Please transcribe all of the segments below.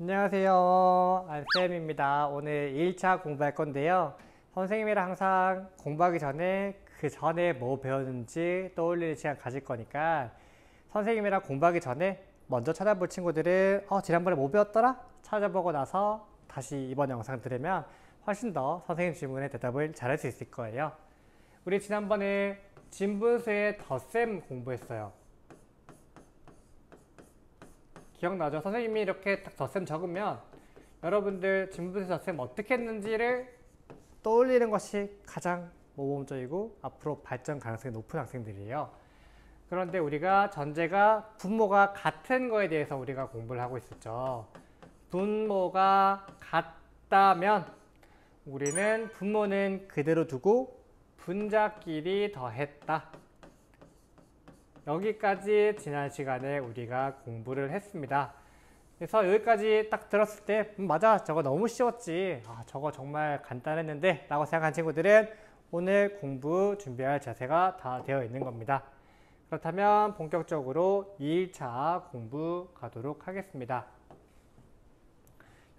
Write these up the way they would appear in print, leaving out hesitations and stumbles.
안녕하세요. 안쌤입니다. 오늘 2일차 공부할 건데요. 선생님이랑 항상 공부하기 전에 그 전에 뭐 배웠는지 떠올리는 시간 가질 거니까 선생님이랑 공부하기 전에 먼저 찾아볼 친구들은 지난번에 뭐 배웠더라? 찾아보고 나서 다시 이번 영상 들으면 훨씬 더 선생님 질문에 대답을 잘할 수 있을 거예요. 우리 지난번에 진분수의 덧셈 공부했어요. 기억나죠? 선생님이 이렇게 딱 덧셈 적으면 여러분들 진분수 덧셈 어떻게 했는지를 떠올리는 것이 가장 모범적이고 앞으로 발전 가능성이 높은 학생들이에요. 그런데 우리가 전제가 분모가 같은 거에 대해서 우리가 공부를 하고 있었죠. 분모가 같다면 우리는 분모는 그대로 두고 분자끼리 더했다. 여기까지 지난 시간에 우리가 공부를 했습니다. 그래서 여기까지 딱 들었을 때 맞아, 저거 너무 쉬웠지, 저거 정말 간단했는데 라고 생각한 친구들은 오늘 공부 준비할 자세가 다 되어 있는 겁니다. 그렇다면 본격적으로 2일차 공부 가도록 하겠습니다.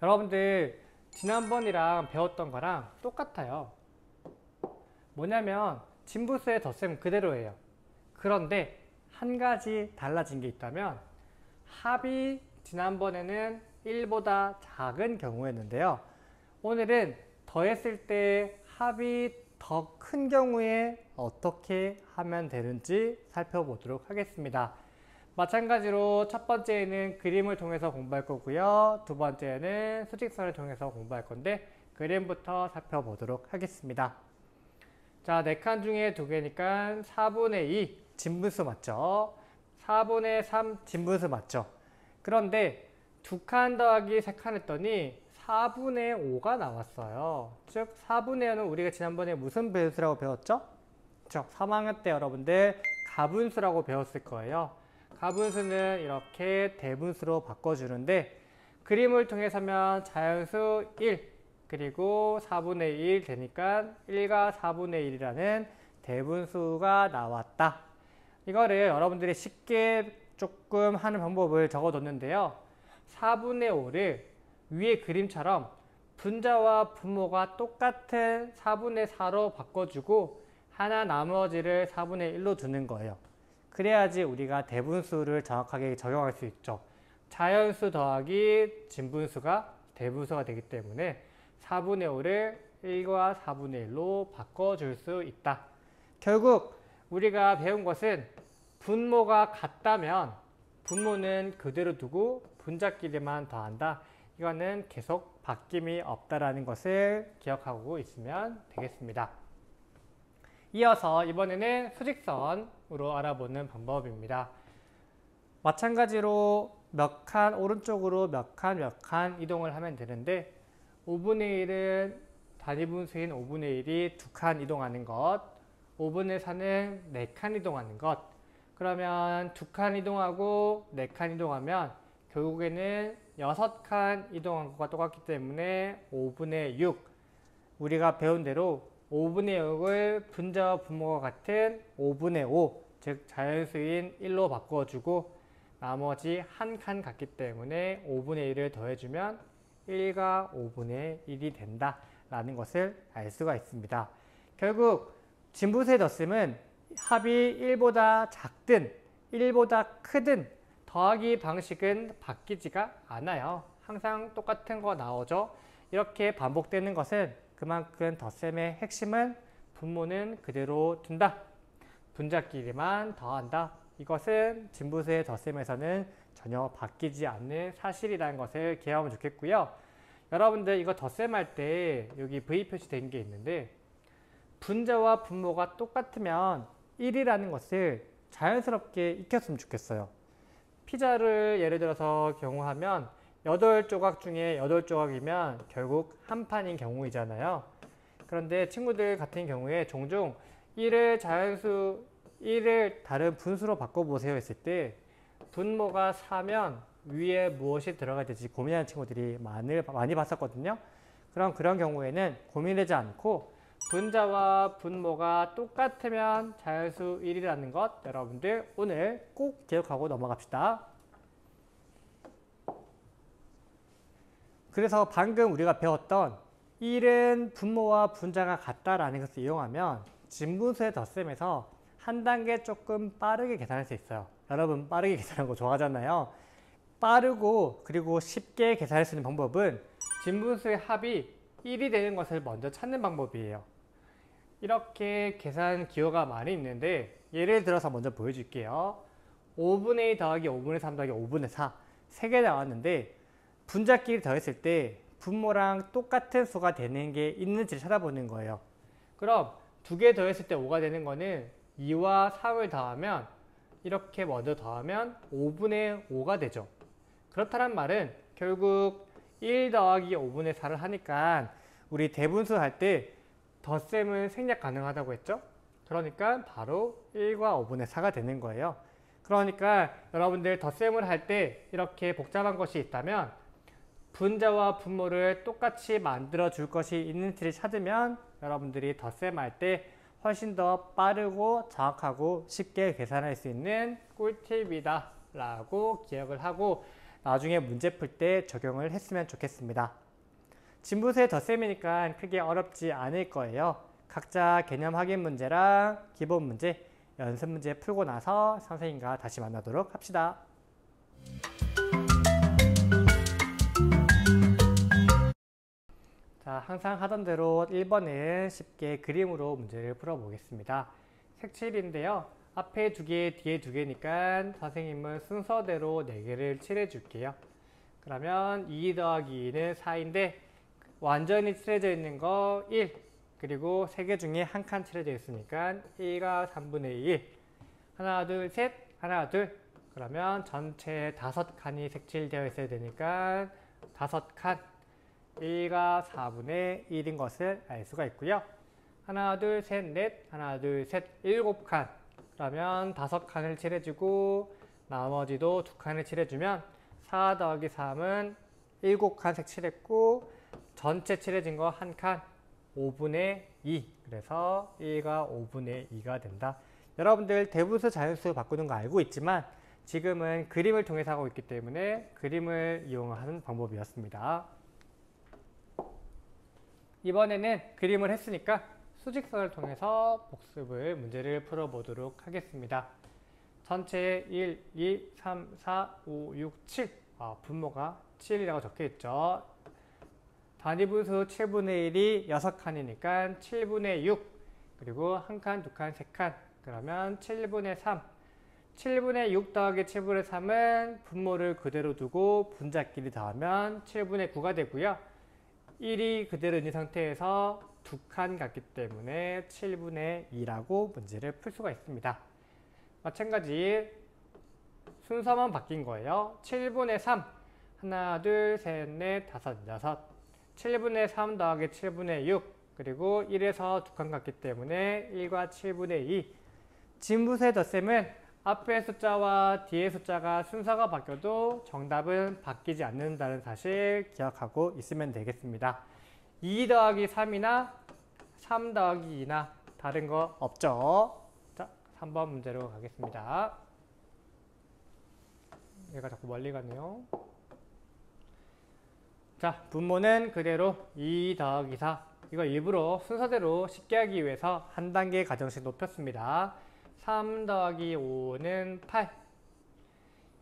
여러분들 지난번이랑 배웠던 거랑 똑같아요. 뭐냐면 진분수의 덧셈 그대로예요. 그런데 한 가지 달라진 게 있다면 합이 지난번에는 1보다 작은 경우였는데요. 오늘은 더했을 때 합이 더 큰 경우에 어떻게 하면 되는지 살펴보도록 하겠습니다. 마찬가지로 첫 번째는 그림을 통해서 공부할 거고요. 두 번째는 수직선을 통해서 공부할 건데 그림부터 살펴보도록 하겠습니다. 자, 4칸 중에 2개니까 4분의 2 진분수 맞죠? 4분의 3 진분수 맞죠? 그런데 2칸 더하기 3칸 했더니 4분의 5가 나왔어요. 즉 4분의 5는 우리가 지난번에 무슨 배수라고 배웠죠? 그렇죠? 3학년 때 여러분들 가분수라고 배웠을 거예요. 가분수는 이렇게 대분수로 바꿔주는데 그림을 통해서면 자연수 1 그리고 4분의 1 되니까 1과 4분의 1이라는 대분수가 나왔다. 이거를 여러분들이 쉽게 조금 하는 방법을 적어뒀는데요. 4분의 5를 위에 그림처럼 분자와 분모가 똑같은 4분의 4로 바꿔주고 하나 나머지를 4분의 1로 두는 거예요. 그래야지 우리가 대분수를 정확하게 적용할 수 있죠. 자연수 더하기 진분수가 대분수가 되기 때문에 4분의 5를 1과 4분의 1로 바꿔줄 수 있다. 결국 우리가 배운 것은 분모가 같다면 분모는 그대로 두고 분자끼리만 더한다. 이거는 계속 바뀜이 없다라는 것을 기억하고 있으면 되겠습니다. 이어서 이번에는 수직선으로 알아보는 방법입니다. 마찬가지로 몇 칸 오른쪽으로 몇 칸 이동을 하면 되는데 5분의 1은 단위분수인 5분의 1이 2칸 이동하는 것, 5분의 4는 4칸 이동하는 것. 그러면 2칸 이동하고 4칸 이동하면 결국에는 6칸 이동한 것과 똑같기 때문에 5분의 6. 우리가 배운 대로 5분의 6을 분자와 분모가 같은 5분의 5, 즉 자연수인 1로 바꿔주고 나머지 한 칸 같기 때문에 5분의 1을 더해주면 1과 5분의 1이 된다 라는 것을 알 수가 있습니다. 결국 진분수의 덧셈은 합이 1보다 작든 1보다 크든 더하기 방식은 바뀌지가 않아요. 항상 똑같은 거 나오죠. 이렇게 반복되는 것은 그만큼 덧셈의 핵심은 분모는 그대로 둔다. 분자끼리만 더한다. 이것은 진분수의 덧셈에서는 전혀 바뀌지 않는 사실이라는 것을 기억하면 좋겠고요. 여러분들 이거 덧셈할 때 여기 V 표시된 게 있는데 분자와 분모가 똑같으면 1이라는 것을 자연스럽게 익혔으면 좋겠어요. 피자를 예를 들어서 경우하면 8조각 중에 8조각이면 결국 한 판인 경우이잖아요. 그런데 친구들 같은 경우에 종종 1을 다른 분수로 바꿔보세요 했을 때 분모가 4면 위에 무엇이 들어가야 될지 고민하는 친구들이 많이 봤었거든요. 그런 경우에는 고민하지 않고 분자와 분모가 똑같으면 자연수 1이라는 것 여러분들 오늘 꼭 기억하고 넘어갑시다. 그래서 방금 우리가 배웠던 1은 분모와 분자가 같다라는 것을 이용하면 진분수의 덧셈에서 한 단계 조금 빠르게 계산할 수 있어요. 여러분 빠르게 계산하는 거 좋아하잖아요. 빠르고 그리고 쉽게 계산할 수 있는 방법은 진분수의 합이 1이 되는 것을 먼저 찾는 방법이에요. 이렇게 계산 기호가 많이 있는데 예를 들어서 먼저 보여줄게요. 5분의 2 더하기 5분의 3 더하기 5분의 4 3개 나왔는데 분자끼리 더했을 때 분모랑 똑같은 수가 되는 게 있는지를 찾아보는 거예요. 그럼 두 개 더했을 때 5가 되는 거는 2와 3을 더하면 이렇게 먼저 더하면 5분의 5가 되죠. 그렇다는 말은 결국 1 더하기 5분의 4를 하니까 우리 대분수 할 때 덧셈은 생략 가능하다고 했죠. 그러니까 바로 1과 5분의 4가 되는 거예요. 그러니까 여러분들 덧셈을 할 때 이렇게 복잡한 것이 있다면 분자와 분모를 똑같이 만들어 줄 것이 있는지를 찾으면 여러분들이 덧셈할 때 훨씬 더 빠르고 정확하고 쉽게 계산할 수 있는 꿀팁이다 라고 기억을 하고 나중에 문제 풀 때 적용을 했으면 좋겠습니다. 진분수의 덧셈이니까 크게 어렵지 않을 거예요. 각자 개념 확인 문제랑 기본 문제, 연습 문제 풀고 나서 선생님과 다시 만나도록 합시다. 자, 항상 하던 대로 1번은 쉽게 그림으로 문제를 풀어보겠습니다. 색칠인데요. 앞에 2개, 뒤에 2개니까 선생님은 순서대로 4개를 칠해 줄게요. 그러면 2 더하기 2는 4인데 완전히 칠해져 있는 거 1, 그리고 3개 중에 한 칸 칠해져 있으니까 1과 3분의 1. 하나, 둘, 셋, 하나, 둘. 그러면 전체 5칸이 색칠되어 있어야 되니까 5칸. 1과 4분의 1인 것을 알 수가 있고요. 하나, 둘, 셋, 넷, 하나, 둘, 셋, 7칸. 그러면 5칸을 칠해주고 나머지도 2칸을 칠해주면 4 더하기 3은 7칸 색칠했고 전체 칠해진 거 1칸 5분의 2. 그래서 1과 5분의 2가 된다. 여러분들 대분수 자연수 바꾸는 거 알고 있지만 지금은 그림을 통해서 하고 있기 때문에 그림을 이용하는 방법이었습니다. 이번에는 그림을 했으니까 수직선을 통해서 복습을 문제를 풀어보도록 하겠습니다. 전체 1, 2, 3, 4, 5, 6, 7 분모가 7이라고 적혀있죠. 단위분수 7분의 1이 6칸이니까 7분의 6 그리고 1칸, 2칸, 3칸 그러면 7분의 3 7분의 6 더하기 7분의 3은 분모를 그대로 두고 분자끼리 더하면 7분의 9가 되고요. 1이 그대로 있는 상태에서 2칸 같기 때문에 7분의 2라고 문제를 풀 수가 있습니다. 마찬가지 순서만 바뀐 거예요. 7분의 3 하나, 둘, 셋, 넷, 다섯, 여섯 7분의 3 더하기 7분의 6 그리고 1에서 2칸 같기 때문에 1과 7분의 2 진분수의 덧셈은 앞의 숫자와 뒤의 숫자가 순서가 바뀌어도 정답은 바뀌지 않는다는 사실 기억하고 있으면 되겠습니다. 2 더하기 3이나 3 더하기 2나 다른 거 없죠? 자, 3번 문제로 가겠습니다. 얘가 자꾸 멀리 가네요. 자, 분모는 그대로 2 더하기 4. 이거 일부러 순서대로 쉽게 하기 위해서 한 단계 가정씩 높였습니다. 3 더하기 5는 8.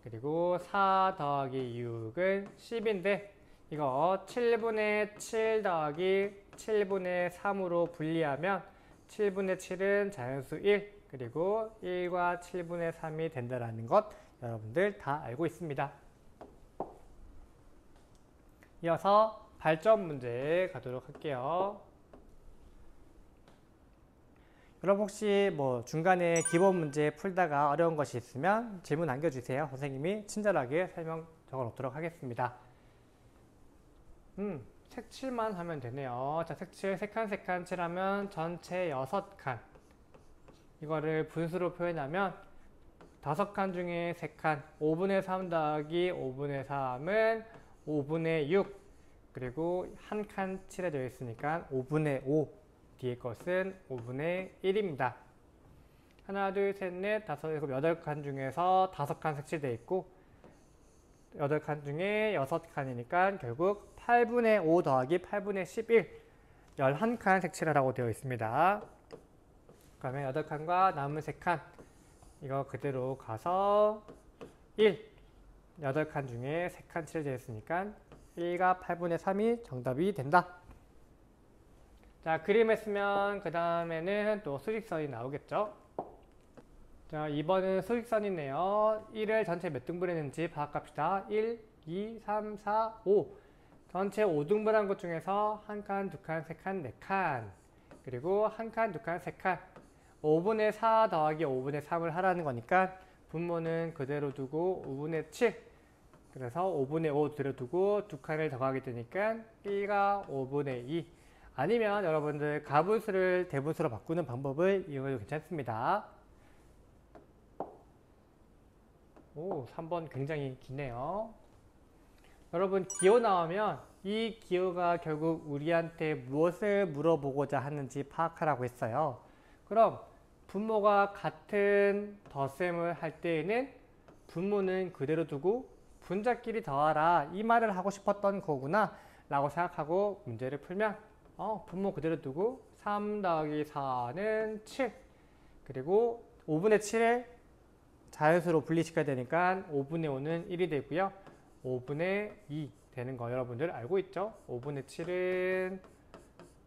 그리고 4 더하기 6은 10인데 이거 7분의 7 더하기 7분의 3으로 분리하면 7분의 7은 자연수 1 그리고 1과 7분의 3이 된다는 것 여러분들 다 알고 있습니다. 이어서 발전 문제 가도록 할게요. 여러분 혹시 중간에 기본 문제 풀다가 어려운 것이 있으면 질문 남겨주세요. 선생님이 친절하게 설명 적어 놓도록 하겠습니다. 색칠만 하면 되네요. 자, 색칠 3칸 칠하면 전체 6칸. 이거를 분수로 표현하면 5칸 중에 3칸 5분의 3 더하기 5분의 3은 5분의 6 그리고 한 칸 칠해져 있으니까 5분의 5 뒤에 것은 5분의 1입니다. 하나, 둘, 셋, 넷, 다섯, 일곱, 8칸 중에서 5칸 색칠되어 있고 8칸 중에 6칸이니까 결국 8분의 5 더하기 8분의 11 11칸 색칠하라고 되어 있습니다. 그러면 8칸과 남은 3칸 이거 그대로 가서 1 8칸 중에 3칸 칠해져 있으니까 1과 8분의 3이 정답이 된다. 자, 그림을 쓰면 그 다음에는 또 수직선이 나오겠죠. 자, 2번은 수직선이네요. 1을 전체 몇 등분 했는지 파악합시다. 1, 2, 3, 4, 5. 전체 5등분한 것 중에서 1칸, 2칸, 3칸, 4칸. 그리고 1칸, 2칸, 3칸. 5분의 4 더하기 5분의 3을 하라는 거니까 분모는 그대로 두고 5분의 7. 그래서 5분의 5 들여두고 2칸을 더하게 되니까 1과 5분의 2. 아니면 여러분들 가분수를 대분수로 바꾸는 방법을 이용해도 괜찮습니다. 오, 3번 굉장히 기네요. 여러분, 기호 나오면 이 기호가 결국 우리한테 무엇을 물어보고자 하는지 파악하라고 했어요. 그럼 분모가 같은 덧셈을 할 때에는 분모는 그대로 두고 분자끼리 더하라 이 말을 하고 싶었던 거구나 라고 생각하고 문제를 풀면 분모 그대로 두고 3 더하기 4는 7 그리고 5분의 7을 자연수로 분리시켜야 되니까 5분의 5는 1이 되고요. 5분의 2 되는 거 여러분들 알고 있죠? 5분의 7은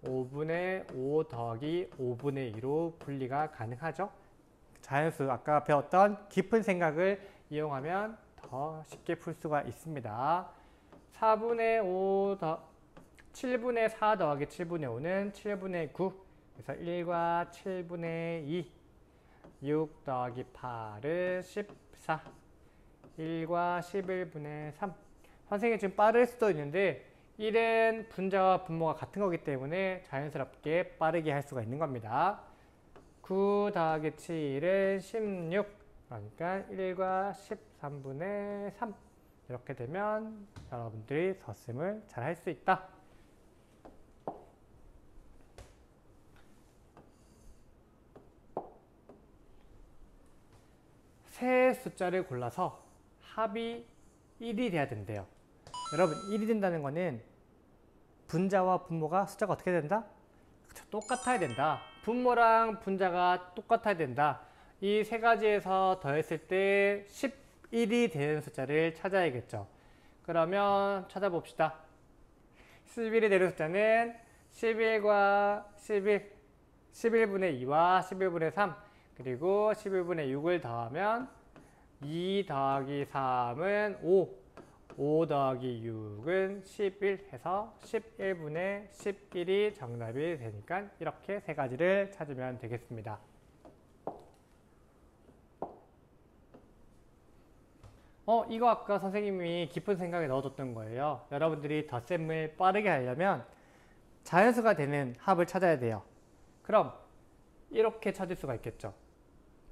5분의 5 더하기 5분의 2로 분리가 가능하죠. 자연수 아까 배웠던 깊은 생각을 이용하면 더 쉽게 풀 수가 있습니다. 4분의 5 7분의 4 더하기 7분의 5는 7분의 9 그래서 1과 7분의 2 6 더하기 8은 14 1과 11분의 3 선생님이 지금 빠를 수도 있는데 1은 분자와 분모가 같은 거기 때문에 자연스럽게 빠르게 할 수가 있는 겁니다. 9 더하기 7은 16 그러니까 1과 13분의 3 이렇게 되면 여러분들이 덧셈을 잘 할 수 있다. 세 숫자를 골라서 합이 1이 돼야 된대요. 여러분 1이 된다는 거는 분자와 분모가 숫자가 어떻게 된다? 똑같아야 된다. 분모랑 분자가 똑같아야 된다. 이 세 가지에서 더했을 때 11이 되는 숫자를 찾아야겠죠. 그러면 찾아봅시다. 11이 되는 숫자는 11과 11, 11분의 2와 11분의 3 그리고 11분의 6을 더하면 2 더하기 3은 5 5 더하기 6은 11 해서 11분의 11이 정답이 되니까 이렇게 세 가지를 찾으면 되겠습니다. 이거 아까 선생님이 깊은 생각에 넣어뒀던 거예요. 여러분들이 덧셈을 빠르게 하려면 자연수가 되는 합을 찾아야 돼요. 그럼 이렇게 찾을 수가 있겠죠.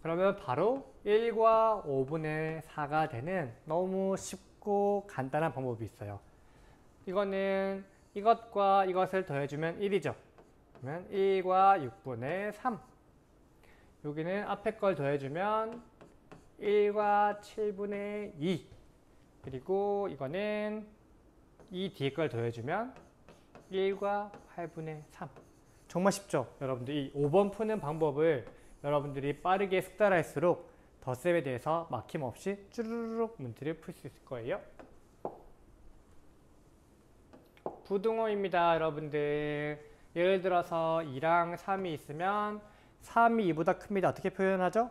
그러면 바로 1과 5분의 4가 되는 너무 쉽고 간단한 방법이 있어요. 이거는 이것과 이것을 더해주면 1이죠. 그러면 1과 6분의 3 여기는 앞에 걸 더해주면 1과 7분의 2 그리고 이거는 이 뒤에 걸 더해주면 1과 8분의 3 정말 쉽죠? 여러분들 이 5번 푸는 방법을 여러분들이 빠르게 숙달할수록 덧셈에 대해서 막힘없이 쭈르륵 문제를 풀 수 있을 거예요. 부등호입니다. 여러분들 예를 들어서 2랑 3이 있으면 3이 2보다 큽니다. 어떻게 표현하죠?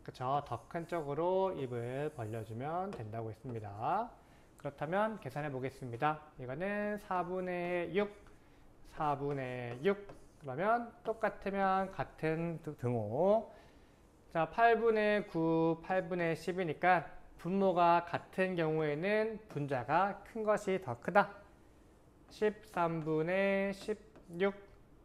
그쵸? 더 큰 쪽으로 입을 벌려주면 된다고 했습니다. 그렇다면 계산해 보겠습니다. 이거는 4분의 6, 4분의 6 그러면 똑같으면 같은 등호. 자, 8분의 9, 8분의 10이니까 분모가 같은 경우에는 분자가 큰 것이 더 크다. 13분의 16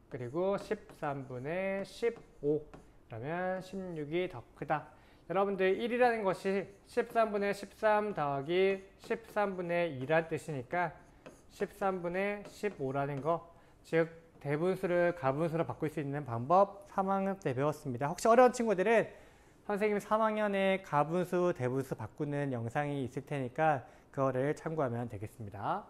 그리고 13분의 15 그러면 16이 더 크다. 여러분들 1이라는 것이 13분의 13 더하기 13분의 2란 뜻이니까 13분의 15라는 거, 즉 대분수를 가분수로 바꿀 수 있는 방법 3학년 때 배웠습니다. 혹시 어려운 친구들은 선생님 3학년에 가분수, 대분수 바꾸는 영상이 있을 테니까 그거를 참고하면 되겠습니다.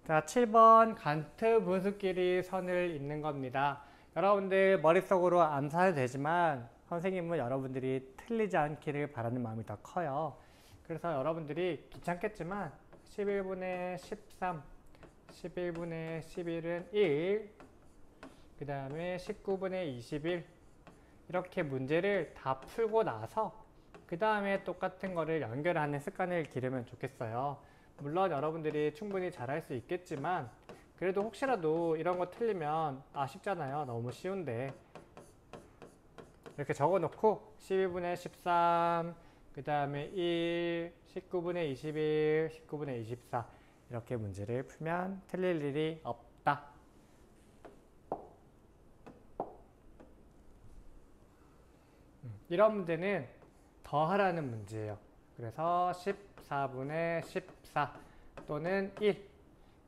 자, 7번 간트 분수끼리 선을 잇는 겁니다. 여러분들 머릿속으로 암산해도 되지만 선생님은 여러분들이 틀리지 않기를 바라는 마음이 더 커요. 그래서 여러분들이 귀찮겠지만 11분의 13, 11분의 11은 1, 그 다음에 19분의 21 이렇게 문제를 다 풀고 나서 그 다음에 똑같은 거를 연결하는 습관을 기르면 좋겠어요. 물론 여러분들이 충분히 잘할 수 있겠지만 그래도 혹시라도 이런 거 틀리면 아쉽잖아요. 너무 쉬운데 이렇게 적어 놓고 12분의 13, 그 다음에 1, 19분의 21, 19분의 24 이렇게 문제를 풀면 틀릴 일이 없다. 이런 문제는 더하라는 문제예요. 그래서 14분의 14 또는 1,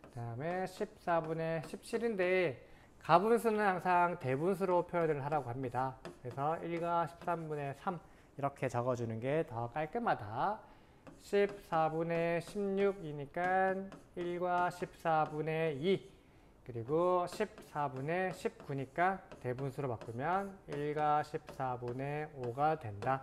그 다음에 14분의 17인데 가분수는 항상 대분수로 표현을 하라고 합니다. 그래서 1과 13분의 3 이렇게 적어주는 게 더 깔끔하다. 14분의 16이니까 1과 14분의 2 그리고 14분의 19니까 대분수로 바꾸면 1과 14분의 5가 된다.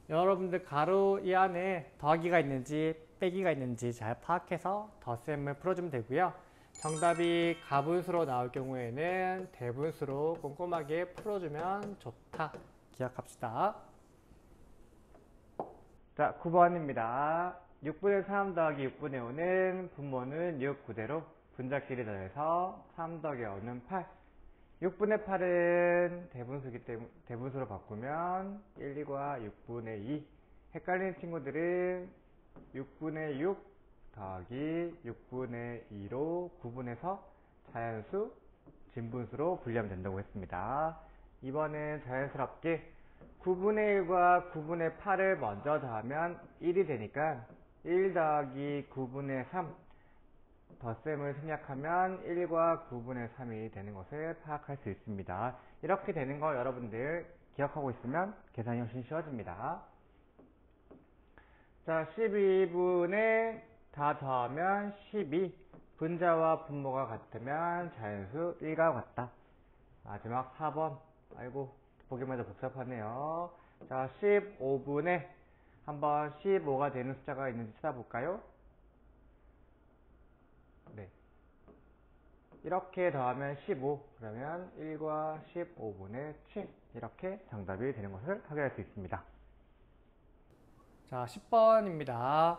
여러분들 가로 이 안에 더하기가 있는지 빼기가 있는지 잘 파악해서 덧셈을 풀어주면 되고요. 정답이 가분수로 나올 경우에는 대분수로 꼼꼼하게 풀어주면 좋다. 기억합시다. 자, 9번입니다. 6분의 3 더하기 6분의 5는 분모는 6 그대로 분자끼리 더해서 3 더하기 5는 8. 6분의 8은 대분수기 때문에 대분수로 바꾸면 1, 2과 6분의 2. 헷갈리는 친구들은 6분의 6 더하기 6분의 2로 구분해서 자연수, 진분수로 분리하면 된다고 했습니다. 이번엔 자연스럽게 9분의 1과 9분의 8을 먼저 더하면 1이 되니까 1 더하기 9분의 3 덧셈을 생략하면 1과 9분의 3이 되는 것을 파악할 수 있습니다. 이렇게 되는 거 여러분들 기억하고 있으면 계산이 훨씬 쉬워집니다. 자, 12분의 다 더하면 12. 분자와 분모가 같으면 자연수 1과 같다. 마지막 4번. 아이고, 보기만 해도 복잡하네요. 자, 15분의 한번 15가 되는 숫자가 있는지 찾아볼까요? 네. 이렇게 더하면 15. 그러면 1과 15분의 7. 이렇게 정답이 되는 것을 확인할 수 있습니다. 자, 10번입니다.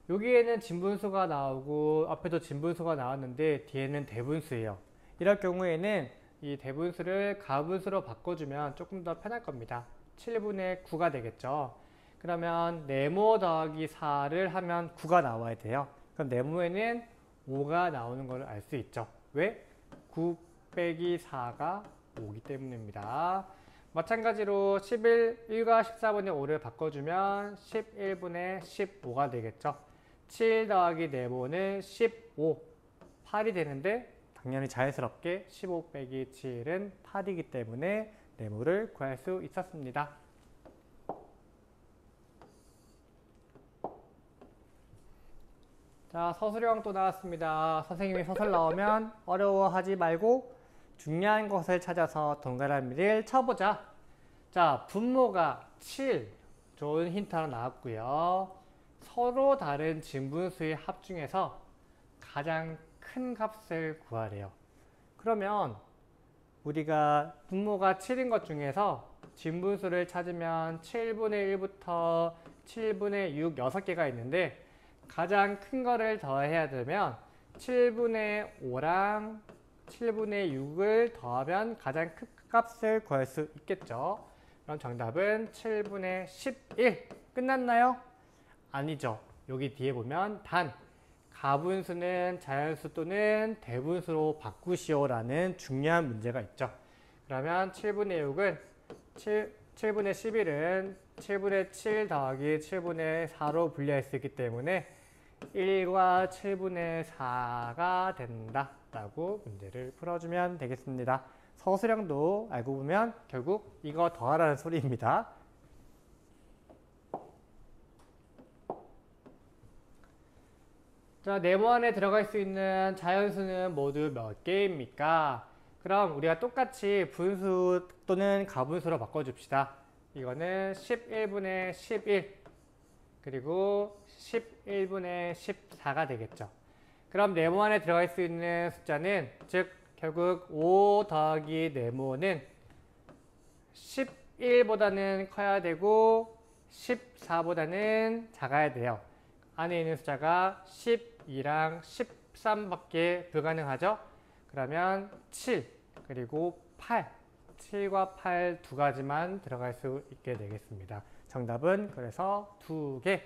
여기에는 진분수가 나오고 앞에도 진분수가 나왔는데 뒤에는 대분수예요. 이럴 경우에는 이 대분수를 가분수로 바꿔주면 조금 더 편할 겁니다. 7분의 9가 되겠죠. 그러면 네모 더하기 4를 하면 9가 나와야 돼요. 그럼 네모에는 5가 나오는 걸 알 수 있죠. 왜? 9 빼기 4가 5기 때문입니다. 마찬가지로 1과 14분의 5를 바꿔주면 11분의 15가 되겠죠. 7 더하기 네모는 15, 8이 되는데 당연히 자연스럽게 15 빼기 7은 8이기 때문에 네모를 구할 수 있었습니다. 자, 서술형 또 나왔습니다. 선생님이 서술 나오면 어려워하지 말고 중요한 것을 찾아서 동그라미를 쳐보자. 자, 분모가 7. 좋은 힌트 하나 나왔고요. 서로 다른 진분수의 합 중에서 가장 큰 값을 구하래요. 그러면 우리가 분모가 7인 것 중에서 진분수를 찾으면 7분의 1부터 7분의 6, 6개가 있는데 가장 큰 거를 더해야 되면 7분의 5랑 7분의 6을 더하면 가장 큰 값을 구할 수 있겠죠. 그럼 정답은 7분의 11. 끝났나요? 아니죠. 여기 뒤에 보면 단 가분수는 자연수 또는 대분수로 바꾸시오라는 중요한 문제가 있죠. 그러면 7분의 6은 7분의 11은 7분의 7 더하기 7분의 4로 분리할 수 있기 때문에 1과 7분의 4가 된다 라고 문제를 풀어주면 되겠습니다. 서술형도 알고 보면 결국 이거 더하라는 소리입니다. 자, 네모 안에 들어갈 수 있는 자연수는 모두 몇 개입니까? 그럼 우리가 똑같이 분수 또는 가분수로 바꿔줍시다. 이거는 11분의 11 그리고 11분의 14가 되겠죠. 그럼 네모 안에 들어갈 수 있는 숫자는 즉 결국 5 더하기 네모는 11보다는 커야 되고 14보다는 작아야 돼요. 안에 있는 숫자가 12랑 13밖에 불가능하죠. 그러면 7 그리고 8 7과 8 두 가지만 들어갈 수 있게 되겠습니다. 정답은 그래서 2개.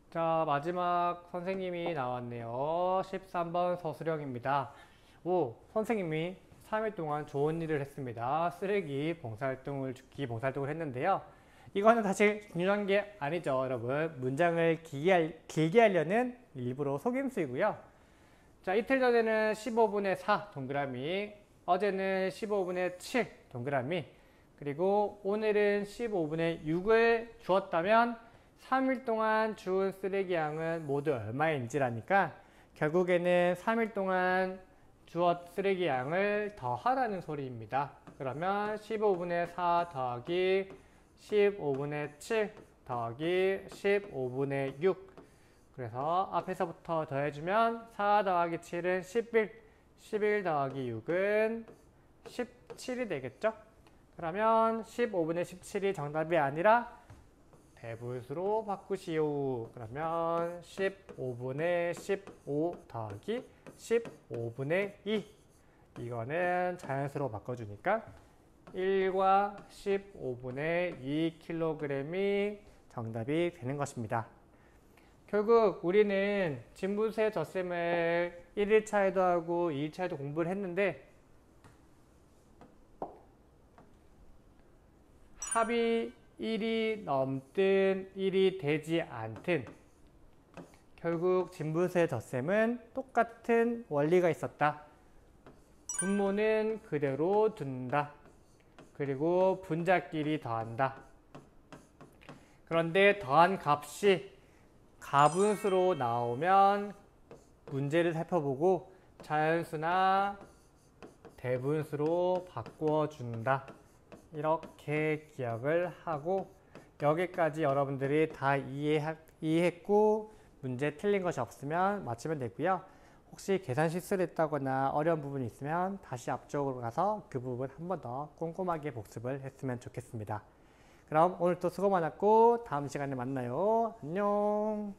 자, 마지막 선생님이 나왔네요. 13번 서수령입니다. 오, 선생님이 3일 동안 좋은 일을 했습니다. 쓰레기 봉사활동을 했는데요. 이거는 사실 중요한 게 아니죠, 여러분. 문장을 길게 하려는 일부러 속임수이고요. 자, 이틀 전에는 15분의 4 동그라미, 어제는 15분의 7 동그라미, 그리고 오늘은 15분의 6을 주었다면 3일 동안 주운 쓰레기 양은 모두 얼마인지라니까 결국에는 3일 동안 주었 쓰레기 양을 더하라는 소리입니다. 그러면 15분의 4 더하기 15분의 7 더하기 15분의 6 그래서 앞에서부터 더해주면 4 더하기 7은 11 11 더하기 6은 17이 되겠죠? 그러면 15분의 17이 정답이 아니라 대분수로 바꾸시오. 그러면 15분의 15 더하기 15분의 2 이거는 자연수로 바꿔주니까 1과 15분의 2kg이 정답이 되는 것입니다. 결국 우리는 진분수의 덧셈을 1일차에도 하고 2일차에도 공부를 했는데 합이 1이 넘든 1이 되지 않든 결국 진분수의 덧셈은 똑같은 원리가 있었다. 분모는 그대로 둔다. 그리고 분자끼리 더한다. 그런데 더한 값이 가분수로 나오면 문제를 살펴보고 자연수나 대분수로 바꿔준다. 이렇게 기억을 하고 여기까지 여러분들이 다 이해했고 문제 틀린 것이 없으면 맞추면 되고요. 혹시 계산 실수를 했다거나 어려운 부분이 있으면 다시 앞쪽으로 가서 그 부분 한 번 더 꼼꼼하게 복습을 했으면 좋겠습니다. 그럼 오늘 또 수고 많았고 다음 시간에 만나요. 안녕.